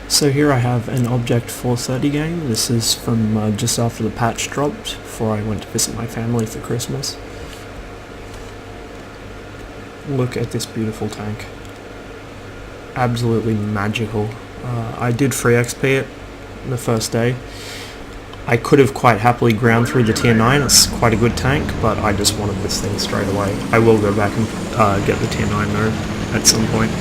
So here I have an Object 430 game. This is from just after the patch dropped, before I went to visit my family for Christmas. Look at this beautiful tank. Absolutely magical. I did free XP it the first day. I could have quite happily ground through the tier 9, it's quite a good tank, but I just wanted this thing straight away. I will go back and get the tier 9 though, at some point.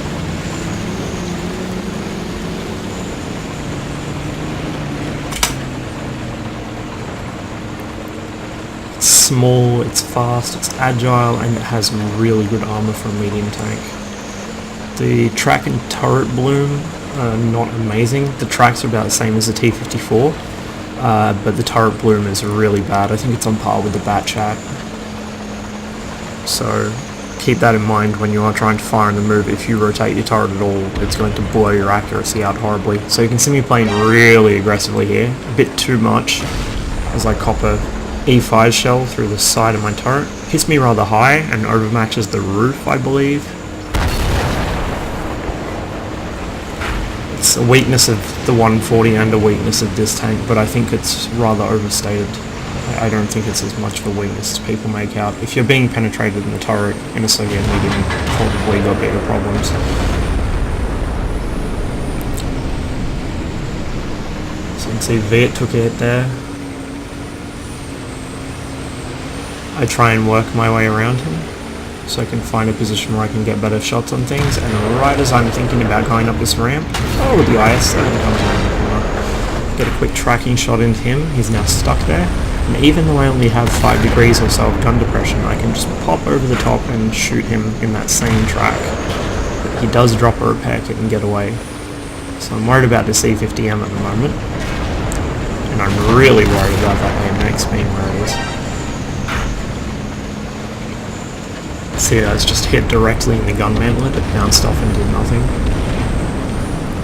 It's small, it's fast, it's agile, and it has really good armor for a medium tank. The track and turret bloom are not amazing. The tracks are about the same as the T-54, but the turret bloom is really bad. I think it's on par with the Bat Chat. So keep that in mind when you are trying to fire in the move. If you rotate your turret at all, it's going to blow your accuracy out horribly. So you can see me playing really aggressively here, a bit too much, as I cop a E5 shell through the side of my turret. Hits me rather high and overmatches the roof, I believe. It's a weakness of the 140 and a weakness of this tank, but I think it's rather overstated. I don't think it's as much of a weakness as people make out. If you're being penetrated in the turret in a Soviet medium, you've probably got bigger problems. So you can see Viet took a hit there. I try and work my way around him, so I can find a position where I can get better shots on things, and right as I'm thinking about going up this ramp, oh, the IS-7 comes around the corner. Get a quick tracking shot into him. He's now stuck there, and even though I only have 5 degrees or so of gun depression, I can just pop over the top and shoot him in that same track. But he does drop a repair kit and get away. So I'm worried about the C50M at the moment, and I'm really worried about that AMX being where it is. See, I was just hit directly in the gun mantlet, it bounced off and did nothing.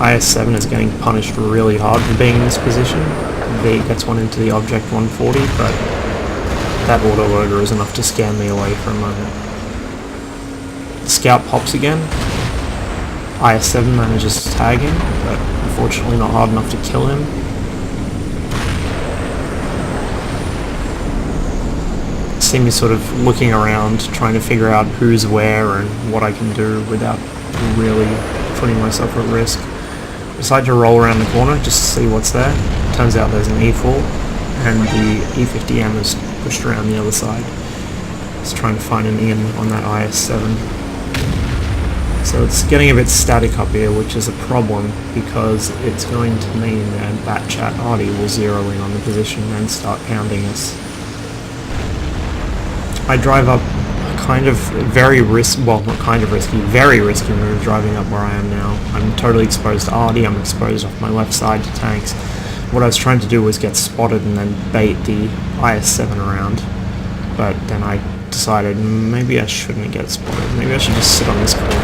IS-7 is getting punished really hard for being in this position. V gets one into the Object 140, but that autoloader is enough to scare me away for a moment. The scout pops again. IS-7 manages to tag him, but unfortunately not hard enough to kill him. See me sort of looking around, trying to figure out who's where and what I can do without really putting myself at risk. Decide to roll around the corner just to see what's there. Turns out there's an E4 and the E50M is pushed around the other side. Just trying to find an in on that IS-7. So it's getting a bit static up here, which is a problem because it's going to mean that Bat Chat Artie will zero in on the position and start pounding us. I drive up kind of very risky move driving up where I am now. I'm totally exposed to Artie, I'm exposed off my left side to tanks. What I was trying to do was get spotted and then bait the IS-7 around, but then I decided maybe I shouldn't get spotted, maybe I should just sit on this corner.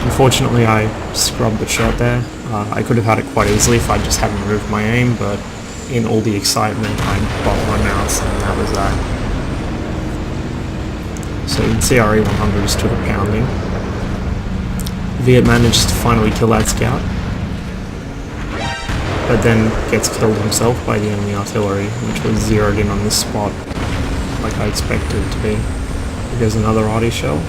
Unfortunately I scrubbed the shot there. I could have had it quite easily if I just hadn't moved my aim, but in all the excitement I bopped my mouse and that was that. So you can see our E100 just took a pounding. Viet manages to finally kill that scout, but then gets killed himself by the enemy artillery, which was zeroed in on this spot like I expected it to be. There's another Artie shell.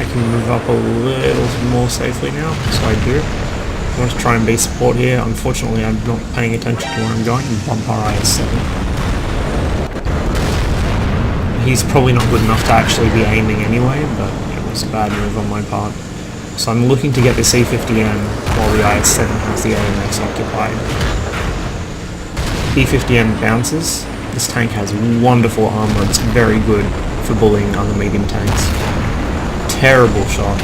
Move up a little more safely now, so I do. I want to try and be support here. Unfortunately I'm not paying attention to where I'm going and bump our IS-7. He's probably not good enough to actually be aiming anyway, but it was a bad move on my part. So I'm looking to get the C50M while the IS-7 has the AMX occupied. E50M bounces. This tank has wonderful armor, it's very good for bullying other medium tanks. Terrible shot,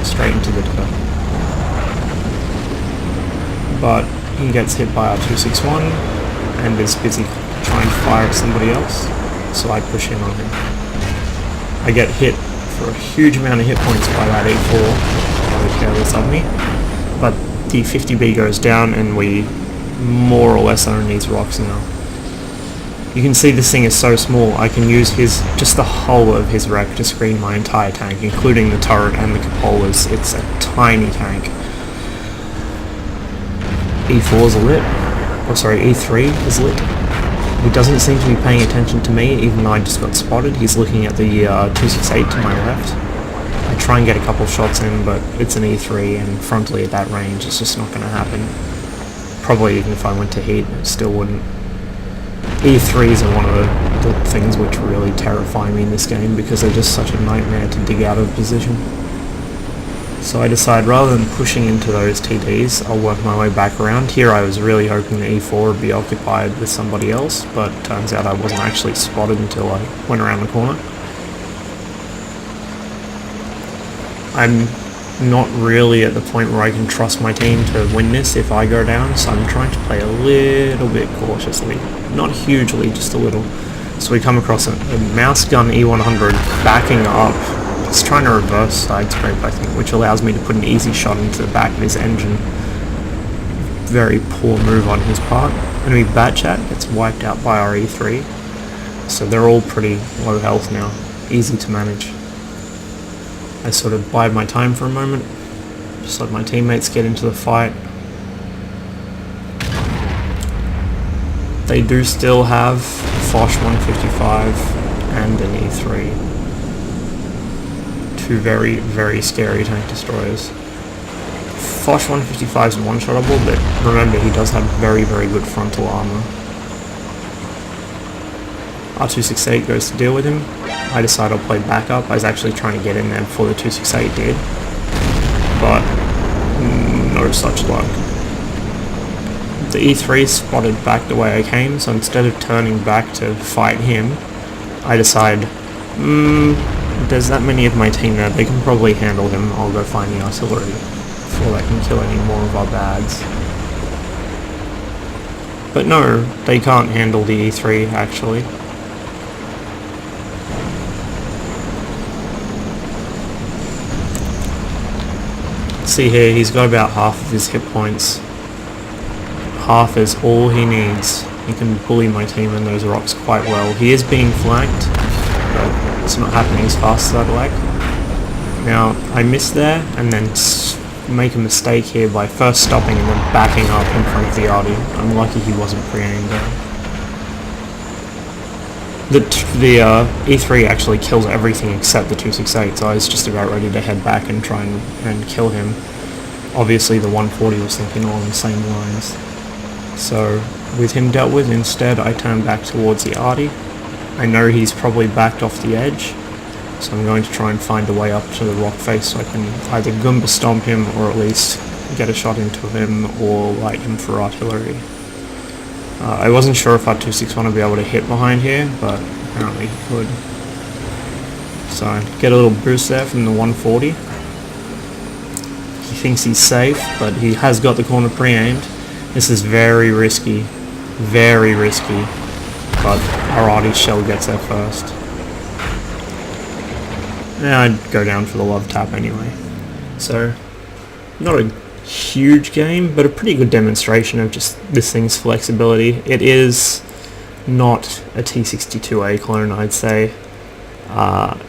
straight into the dirt. But he gets hit by our 261 and is busy trying to fire at somebody else, so I push in on him. I get hit for a huge amount of hit points by that E4, really careless of me. But the 50B goes down and we more or less own these rocks now. You can see this thing is so small, I can use just the whole of his wreck to screen my entire tank, including the turret and the cupolas. It's a tiny tank. E4's lit. Oh sorry, E3 is lit. He doesn't seem to be paying attention to me, even though I just got spotted. He's looking at the 268 to my left. I try and get a couple shots in, but it's an E3, and frontally at that range, it's just not going to happen. Probably even if I went to heat, it still wouldn't. E3s are one of the things which really terrify me in this game, because they're just such a nightmare to dig out of position. So I decide, rather than pushing into those TDs, I'll work my way back around. Here I was really hoping the E4 would be occupied with somebody else, but turns out I wasn't actually spotted until I went around the corner. I'm not really at the point where I can trust my team to win this if I go down, so I'm trying to play a little bit cautiously. Not hugely, just a little. So we come across a mouse gun E100 backing up. He's trying to reverse side scrape, I think, which allows me to put an easy shot into the back of his engine. Very poor move on his part. Enemy bat chat gets wiped out by our E3. So they're all pretty low health now. Easy to manage. I sort of bide my time for a moment. Just let my teammates get into the fight. They do still have Foch 155 and an E3. Two very, very scary tank destroyers. Foch 155 is one-shottable, but remember he does have very, very good frontal armor. R268 goes to deal with him. I decide I'll play backup. I was actually trying to get in there before the 268 did, but no such luck. The E3 spotted back the way I came, so instead of turning back to fight him, I decide, there's that many of my team there, they can probably handle him. I'll go find the artillery before they can kill any more of our bads. But no, they can't handle the E3 actually. See here, he's got about half of his hit points. Half is all he needs. He can bully my team in those rocks quite well. He is being flanked, but it's not happening as fast as I'd like. Now, I miss there, and then make a mistake here by first stopping and then backing up in front of the Arty. I'm lucky he wasn't pre-aimed there. The E3 actually kills everything except the 268, so I was just about ready to head back and try and kill him. Obviously the 140 was thinking along the same lines. So with him dealt with, instead I turn back towards the Arty. I know he's probably backed off the edge, so I'm going to try and find a way up to the rock face so I can either Goomba stomp him or at least get a shot into him or light him for artillery. I wasn't sure if our 261 would be able to hit behind here, but apparently he could. So get a little boost there from the 140. He thinks he's safe, but he has got the corner pre-aimed. This is very risky, but our Arty shell gets there first. Yeah, I'd go down for the love tap anyway. So, not a huge game, but a pretty good demonstration of just this thing's flexibility. It is not a T62A clone, I'd say.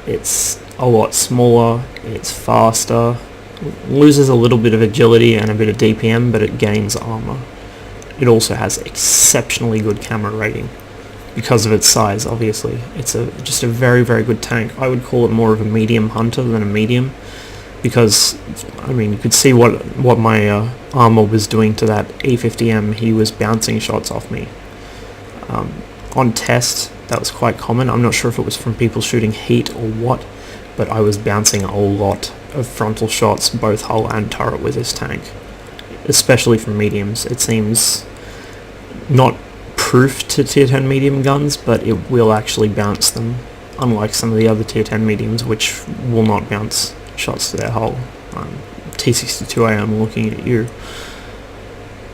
It's a lot smaller, it's faster, loses a little bit of agility and a bit of DPM, but it gains armor. It also has exceptionally good camera rating because of its size, obviously. It's just a very, very good tank. I would call it more of a medium hunter than a medium, because, I mean, you could see what my armor was doing to that E50M. He was bouncing shots off me. On test, that was quite common. I'm not sure if it was from people shooting heat or what, but I was bouncing a lot of frontal shots, both hull and turret, with this tank. Especially from mediums. It seems not proof to tier 10 medium guns, but it will actually bounce them, unlike some of the other tier 10 mediums, which will not bounce shots to their hull. T62A, I'm looking at you.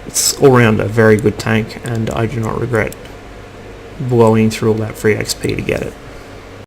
It's all around a very good tank, and I do not regret blowing through all that free XP to get it.